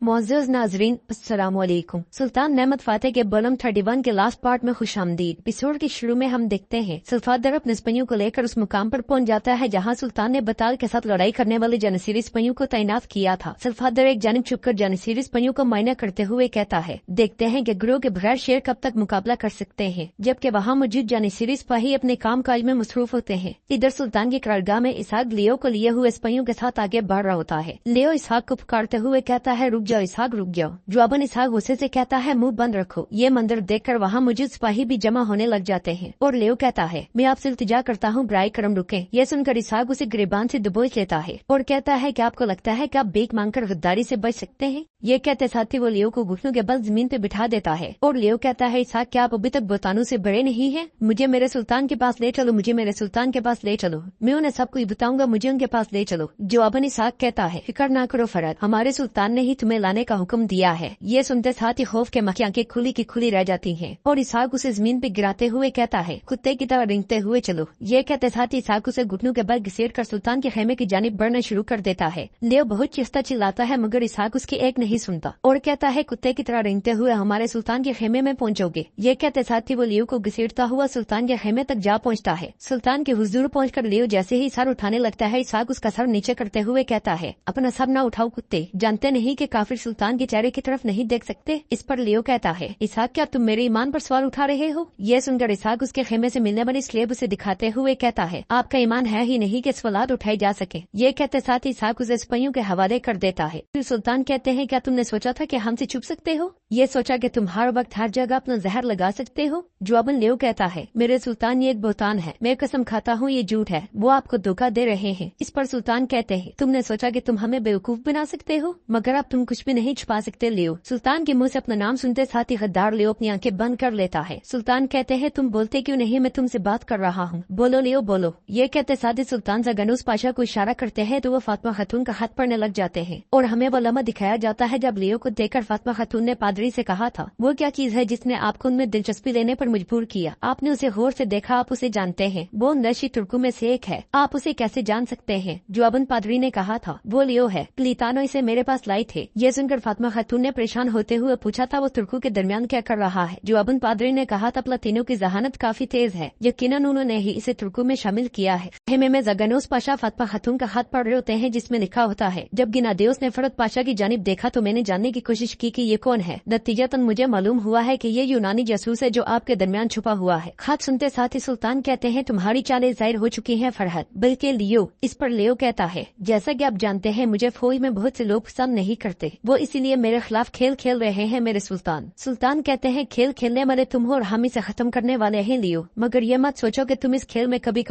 मुअज़्ज़ज़ नाज़रीन, अस्सलाम वालेकुम। सुल्तान नेमत फ़ातेह के बॉलम 31 के लास्ट पार्ट में खुशामदीद। एपिसोड के शुरू में हम देखते हैं सल्फादर अपने सिपाहियों को लेकर उस मुकाम पर पहुंच जाता है जहां सुल्तान ने बताल के साथ लड़ाई करने वाले जानिसीरी सिपाहियों को तैनात किया था। सल्फादर एक जानिब छुपकर जानिसीरी सिपाहियों को मायना करते हुए कहता है, देखते हैं कि गिरोह के बगैर शेर कब तक मुकाबला कर सकते हैं, जबकि वहाँ मौजूद जानिसीरी सिपाही अपने काम काज में मसरूफ होते हैं। इधर सुल्तान की करारगाह में इसहाक लियो को लिए हुए सिपाहियों के साथ आगे बढ़ रहा होता है। लियो इसहाक को पुकारते हुए कहता है, रुक जाओ इसहाक, रुक जाओ। जवाबन इसहाक गुस्से से कहता है, मुंह बंद रखो। ये मंजर देखकर वहाँ मौजूद सिपाही भी जमा होने लग जाते हैं और लियो कहता है, मैं आपसे इल्तिजा करता हूँ, बराए करम रुके। ये सुनकर इसहाक उसे गिरबान से दबोच लेता है और कहता है कि आपको लगता है कि आप भीख मांगकर गद्दारी से बच सकते हैं। ये कहते साथ ही वो लियो को घुटनों के बल जमीन पे बिठा देता है और लियो कहता है, इसहाक क्या आप अभी तक बोतानों से बड़े नहीं हैं? मुझे मेरे सुल्तान के पास ले चलो, मुझे मेरे सुल्तान के पास ले चलो, मैं उन्हें सब कुछ बताऊंगा, मुझे उनके पास ले चलो। जवाबन इसहाक कहता है, फिक्र ना करो फरद, हमारे सुल्तान ने ही तुम्हें लाने का हुक्म दिया है। ये सुनते साथ ही खौफ के मक्खी आंखें खुली की खुली रह जाती हैं और इसहाक उसे जमीन पे गिराते हुए कहता है, कुत्ते की तरह रेंगते हुए चलो। ये कहते साथ ही इसहाक उसे घुटनों के बल घसीट कर सुल्तान के खेमे की जानिब बढ़ना शुरू कर देता है। लियो बहुत चीखता चिल्लाता है मगर इसहाक उसकी एक नहीं सुनता और कहता है, कुत्ते की तरह रेंगते हुए हमारे सुल्तान के खेमे में पहुंचोगे। ये कहते साथ ही वो लियो को घसीटता हुआ सुल्तान के खेमे तक जा पहुंचता है। सुल्तान के हुजूर पहुंचकर लियो जैसे ही सर उठाने लगता है, इसहाक उसका सर नीचे करते हुए कहता है, अपना सर न उठाओ कुत्ते, जानते नहीं कि काफिर सुल्तान के चेहरे की तरफ नहीं देख सकते। इस पर लियो कहता है, इसहाक क्या तुम मेरे ईमान पर सवाल उठा रहे हो? ये सुनकर इसहाक उसके खेमे से मिलने वाली स्लेब उसे दिखाते हुए कहता है, आपका ईमान है ही नहीं कि सवालात उठाए जा सके। ये कहते साथ ही इसहाक उसे सिपाहियों के हवाले कर देता है। फिर सुल्तान कहते हैं, क्या तुमने सोचा था कि हमसे छुप सकते हो? ये सोचा कि तुम हर वक्त हर जगह अपना जहर लगा सकते हो? जवाबन लियो कहता है, मेरे सुल्तान ये एक बोतान है, मैं कसम खाता हूँ ये झूठ है, वो आपको धोखा दे रहे हैं। इस पर सुल्तान कहते हैं, तुमने सोचा कि तुम हमें बेवकूफ बना सकते हो, मगर अब तुम कुछ भी नहीं छुपा सकते लियो। सुल्तान के मुंह से अपना नाम सुनते साथ ही गद्दार लियो अपनी आंखें बंद कर लेता है। सुल्तान कहते हैं, तुम बोलते क्यों नहीं, मैं तुमसे बात कर रहा हूँ, बोलो लियो बोलो। ये कहते साथ ही सुल्तान ज़गनूस पाशा को इशारा करते हैं तो वो फातिमा खातून का खत पढ़ने लग जाते हैं और हमें वो लम्हा दिखाया जाता है जब लियो को देखकर फातिमा खातून ने पादरी से कहा था, वो क्या चीज है जिसने आपको उनमें दिलचस्पी लेने पर मजबूर किया? आपने उसे गौर से देखा, आप उसे जानते हैं, वो नशी तुर्कों में से एक है, आप उसे कैसे जान सकते हैं? जवाबन पादरी ने कहा था, वो लियो है, क्लीतानो इसे मेरे पास लाई थे। ये सुनकर फातिमा खातून ने परेशान होते हुए पूछा था, वो तुर्कों के दरमियान क्या कर रहा है? जवाबन पादरी ने कहा था, प्लातीनो की जहानत काफी तेज है, यकीनन उन्होंने ही इसे तुर्कों में शामिल किया है। खेमे में ज़गनूस पाशा फातिमा खातून का हाथ पढ़ रहे होते हैं जिसमें लिखा होता है, जब गिनादियोस ने फरद पाशा की जानिब देखा तो मैंने जानने की कोशिश की कि ये कौन है। नतीजतन मुझे मालूम हुआ है कि ये यूनानी जासूस है जो आपके दरमियान छुपा हुआ है। खत सुनते साथ ही सुल्तान कहते हैं, तुम्हारी चालें जाहिर हो चुकी हैं फरहद, बल्कि लियो। इस पर लियो कहता है, जैसा कि आप जानते हैं मुझे फौज में बहुत से लोग पसंद नहीं करते, वो इसीलिए मेरे खिलाफ खेल खेल रहे हैं मेरे सुल्तान। सुल्तान कहते हैं, खेल खेलने वाले तुम हो और हम इसे खत्म करने वाले हैं लियो, मगर ये मत सोचो कि तुम इस खेल में कभी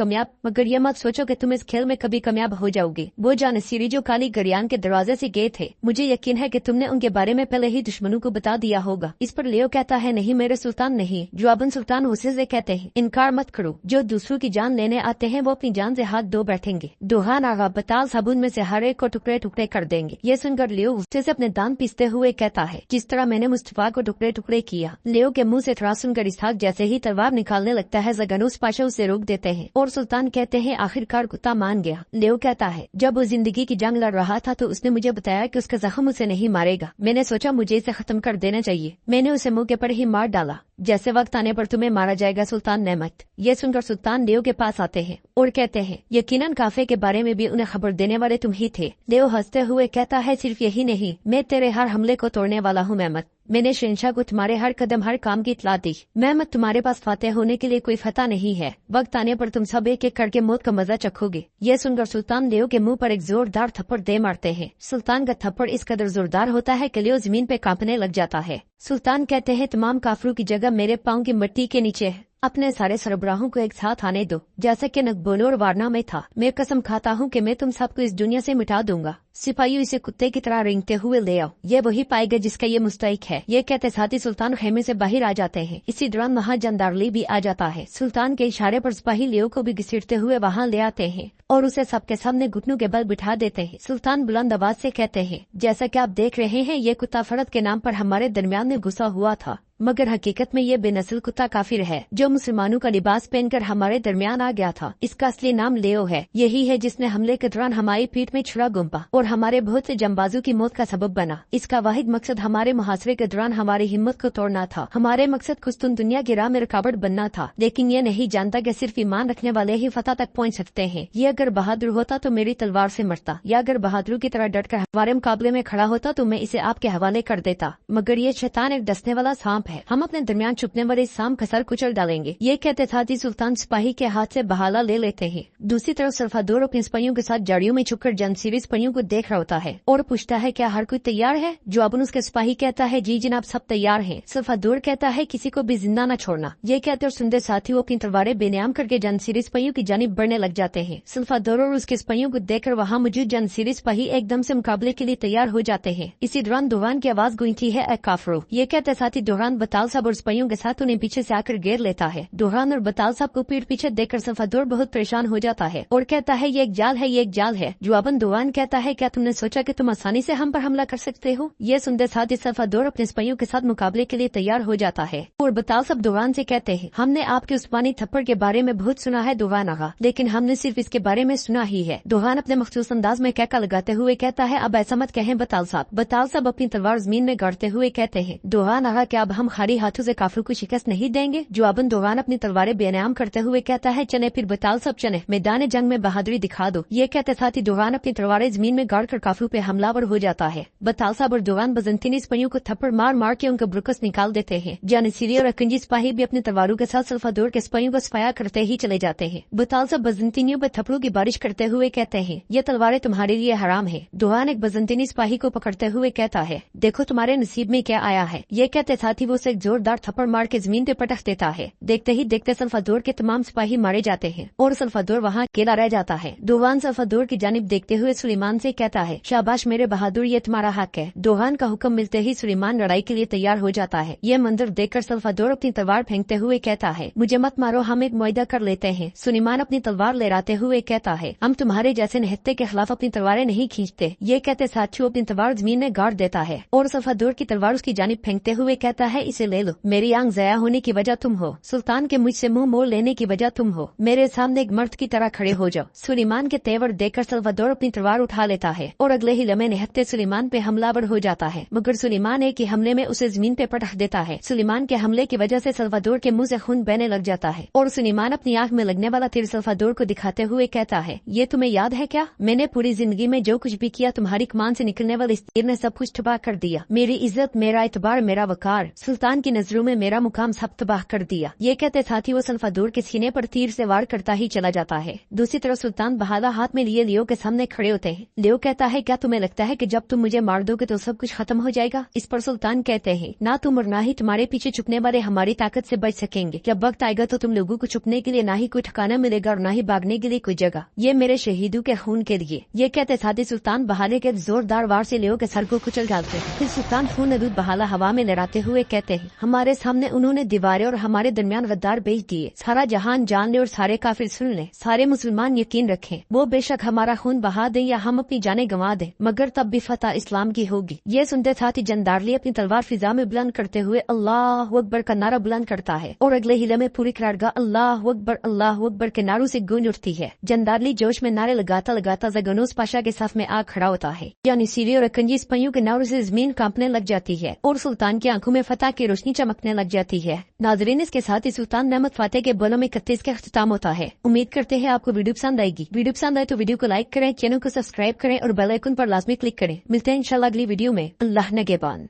कामयाब हो जाओगे। वो जानिसीरी जो काली गरियान के दरवाजे से गए थे, मुझे यकीन है कि तुमने उनके बारे में पहले ही दुश्मनों को बता दिया होगा। इस पर लियो कहता है, नहीं मेरे सुल्तान नहीं। जवाबन सुल्तान गुस्से से कहते हैं, इनकार मत करो, जो दूसरों की जान लेने आते हैं वो अपनी जान से हाथ धो बैठेंगे। दोहान आगा बताल साबुन में से हर एक को टुकड़े टुकड़े कर देंगे। ये सुनकर लियो गुस्से से अपने दांत पीसते हुए कहता है, जिस तरह मैंने मुस्तफा को टुकड़े टुकड़े किया। लियो के मुंह से थरा सुनकर इसहाक जैसे ही तलवार निकालने लगता है, ज़गनूस पाशा उसे रोक देते हैं और सुल्तान कहते हैं, आखिरकार कुत्ता मान गया। लियो कहता है, जब वो जिंदगी की जंग लड़ रहा था तो उसने मुझे बताया कि उसका जख्म उसे नहीं मारेगा। मैंने सोचा मुझे इसे खत्म कर देना चाहिए, मैंने उसे मौके पर ही मार डाला। जैसे वक्त आने पर तुम्हें मारा जाएगा सुल्तान नेमत। ये सुनकर सुल्तान लियो के पास आते हैं और कहते हैं, यकीनन काफे के बारे में भी उन्हें खबर देने वाले तुम ही थे। लियो हंसते हुए कहता है, सिर्फ यही नहीं, मैं तेरे हर हमले को तोड़ने वाला हूँ मेहमत। मैंने शहंशाह को तुम्हारे हर कदम हर काम की इतला दी। मेहमत, तुम्हारे पास फातेह होने के लिए कोई फतह नहीं है, वक्त आने पर तुम सब एक एक करके मौत का मजा चखोगे। ये सुनकर सुल्तान लियो के मुंह पर एक जोरदार थप्पड़ दे मारते हैं। सुल्तान का थप्पड़ इस कदर जोरदार होता है कि लियो जमीन पे कांपने लग जाता है। सुल्तान कहते हैं, तमाम काफिरों की जगह मेरे पाँव की मिट्टी के नीचे है, अपने सारे सरबराहों को एक साथ आने दो, जैसे कि नकबोलो और वारना में था। मैं कसम खाता हूँ कि मैं तुम सबको इस दुनिया से मिटा दूंगा। सिपाहियों, इसे कुत्ते की तरह रेंगते हुए ले आओ, ये वही पाएगा जिसका ये मुस्तहिक है। ये कहते साथ ही सुल्तान खेमे से बाहर आ जाते हैं। इसी दौरान वहाँ जंदारली भी आ जाता है। सुल्तान के इशारे पर सिपाही लियो को भी घसीटते हुए वहाँ ले आते हैं और उसे सबके सामने घुटनों के बल बिठा देते हैं। सुल्तान बुलंद आवाज से कहते हैं, जैसा कि आप देख रहे हैं ये कुत्ता फरद के नाम पर हमारे दरमियान में घुसा हुआ था। मगर हकीकत में ये बेनस्ल कुत्ता काफिर है जो मुसलमानों का लिबास पहनकर हमारे दरमियान आ गया था। इसका असली नाम लेओ है। यही है जिसने हमले के दौरान हमारी पीठ में छुरा घुम्पा और हमारे बहुत से जंबाजों की मौत का सबब बना। इसका वाहिद मकसद हमारे मुहासरे के दौरान हमारी हिम्मत को तोड़ना था। हमारे मकसद खुस्तुन दुनिया की राह में रुकावट बनना था, लेकिन ये नहीं जानता कि सिर्फ ईमान रखने वाले ही फतह तक पहुंच सकते हैं। ये अगर बहादुर होता तो मेरी तलवार से मरता, या अगर बहादुर की तरह डटकर हमारे मुकाबले में खड़ा होता तो मैं इसे आपके हवाले कर देता। मगर ये शैतान एक डसने वाला सांप है। हम अपने दरमियान छुपने वाले सांप का सर कुचल डालेंगे। ये कहते साथ ही सुल्तान सिपाही के हाथ से बहाला ले लेते हैं। दूसरी तरफ सल्फादोर अपने सिपाहियों के साथ जड़ियों में छुपकर जंसीरी सिपाहियों को देख रहा होता है और पूछता है क्या हर कोई तैयार है? जवाबन उसके सिपाही कहता है जी जनाब सब तैयार हैं। सल्फादोर कहता है किसी को भी जिंदा न छोड़ना। ये कहते और सुनते साथी वो अपनी तलवारें बेनियाम करके जंसीरी सिपाहियों की जानिब बढ़ने लग जाते हैं। सल्फादोर और उसके सिपाहियों को देखकर वहाँ मौजूद जंसीरी सिपाही एकदम से मुकाबले के लिए तैयार हो जाते हैं। इसी दौरान दोहान की आवाज गूंजती है ए काफरो। ये कहते साथी दोहान बताल साहब और सिपाहियों के साथ उन्हें पीछे से आकर घेर लेता है। दोहान और बताल साहब को पीठ पीछे देखकर सल्फादोर बहुत परेशान हो जाता है और कहता है ये एक जाल है, ये एक जाल है। जवाबन दोहान कहता है क्या तुमने सोचा कि तुम आसानी से हम पर हमला कर सकते हो? ये सुनते साथ ही सल्फादोर अपने सिपाहियों के साथ मुकाबले के लिए तैयार हो जाता है और बताल साहब दोहान से कहते हैं हमने आपके उस्मानी थप्पड़ के बारे में बहुत सुना है दोहान आगा, लेकिन हमने सिर्फ इसके बारे में सुना ही है। दोहान अपने मखसूस अंदाज में कहका लगाते हुए कहता है अब ऐसा मत कहें बताल साहब। बताल साहब अपनी तलवार जमीन में गाड़ते हुए कहते हैं दोहान आगा क्या अब हम खाली हाथों से काफिरों को शिकस्त नहीं देंगे? जवाबन दोहान अपनी तलवारें बेनयाम करते हुए कहता है चले फिर बताल साहब चले, मैदान जंग में बहादुरी दिखा दो। ये कहते साथ ही दोहान अपनी तलवारें जमीन में गाड़ कर काफिरों पे हमलावर हो जाता है। बताल साहब और दोहान बजंतीनी सिपाहियों को थप्पड़ मार मार के उनका ब्रुकस निकाल देते हैं। जानिसीरी और अकंजी सिपाही भी अपनी तलवारों के साथ सल्फादोर के सिपाहियों को सफाया करते ही चले जाते हैं। बताल साहब बजंतीनियों पर थप्पड़ों की बारिश करते हुए कहते हैं ये तलवारें तुम्हारे लिए हराम है। दोहान एक बजंतीनी सिपाही को पकड़ते हुए कहता है देखो तुम्हारे नसीब में क्या आया है। ये कहते साथ ही वो उसे एक जोरदार थप्पड़ मार के जमीन पे पटक देता है। देखते ही देखते सल्फादोर के तमाम सिपाही मारे जाते हैं और सल्फादोर वहाँ अकेला रह जाता है। दोहान सल्फादोर की जानिब देखते हुए सुलेमान से कहता है शाबाश मेरे बहादुर ये तुम्हारा हक है। दोहान का हुक्म मिलते ही सुलेमान लड़ाई के लिए तैयार हो जाता है। ये मंजर देखकर सल्फादोर अपनी तलवार फेंकते हुए कहता है मुझे मत मारो, हम एक मुआहदा कर लेते हैं। सुलेमान अपनी तलवार लहराते हुए कहता है हम तुम्हारे जैसे निहत्ते के खिलाफ अपनी तलवारें नहीं खींचते। ये कहते साथियों अपनी तलवार जमीन में गाड़ देता है और सल्फादोर की तलवार उसकी जानिब फेंकते हुए कहता है इसे ले लो, मेरी आंख जया होने की वजह तुम हो, सुल्तान के मुझसे मुंह मोड़ लेने की वजह तुम हो, मेरे सामने एक मर्द की तरह खड़े हो जाओ। सुलेमान के तेवर देखकर सल्फादोर अपनी तलवार उठा लेता है और अगले ही लम्हे निहत्ते सुलेमान पे हमलावर हो जाता है, मगर सुलेमान एक ही हमले में उसे जमीन पे पटक देता है। सुलेमान के हमले की वजह से सल्फादोर के मुंह से खून बहने लग जाता है और सुलेमान अपनी आंख में लगने वाला तीर सल्फादोर को दिखाते हुए कहता है ये तुम्हें याद है क्या? मैंने पूरी जिंदगी में जो कुछ भी किया तुम्हारी कमान से निकलने वाले इस तीर ने सब कुछ तबाह कर दिया। मेरी इज्जत, मेरा एतबार, मेरा वकार, सुल्तान की नजरों में मेरा मुकाम सब तबाह कर दिया। ये कहते साथ ही वो सल्फादोर के सीने पर तीर से वार करता ही चला जाता है। दूसरी तरफ सुल्तान बहाला हाथ में लिए लियो के सामने खड़े होते हैं। लियो कहता है क्या तुम्हें लगता है कि जब तुम मुझे मार दोगे तो सब कुछ खत्म हो जाएगा? इस पर सुल्तान कहते हैं ना तुम और ना ही तुम्हारे पीछे छुपने वाले हमारी ताकत से बच सकेंगे। जब वक्त आएगा तो तुम लोगों को छुपने के लिए ना ही कोई ठिकाना मिलेगा और ना ही भागने के लिए कोई जगह। ये मेरे शहीदों के खून के लिए। ये कहते साथ ही सुल्तान बहाले के जोरदार वार से लियो के सर को कुचल डालते हैं। फिर सुल्तान खून नदूद बहाला हवा में लहराते हुए कहते हैं हमारे सामने उन्होंने दीवारें और हमारे दरमियान गद्दार भेज दिए। सारा जहान जान ले और सारे काफिर सुन ले, सारे मुसलमान यकीन रखें वो बेशक हमारा खून बहा दें या हम अपनी जानें गंवा दें, मगर तब भी फतह इस्लाम की होगी। ये सुनते साथ ही जंदारली अपनी तलवार फिजा में बुलंद करते हुए अल्लाह अकबर का नारा बुलंद करता है और अगले ही लम्हे पूरी करारगाह अल्लाह अकबर के नारों से गूंज उठती है। जंदारली जोश में नारे लगाता लगाता जगनोस पाशा के साथ में आग खड़ा होता है। यानी सीरी और अकंजी सिपाहियों के नारों से जमीन कांपने लग जाती है और सुल्तान की आंखों में फतह की रोशनी चमकने लग जाती है। नाजरीन इसके साथ ही सुल्तान नेमत फातेह के बोलों में 31 का अख्तिताम होता है। उम्मीद करते हैं आपको वीडियो पसंद आएगी। वीडियो पसंद आए तो वीडियो को लाइक करें, चैनल को सब्सक्राइब करें और बेल आइकन पर लाजमी क्लिक करें। मिलते हैं इंशाल्लाह अगली वीडियो में। अल्लाह नगेबान।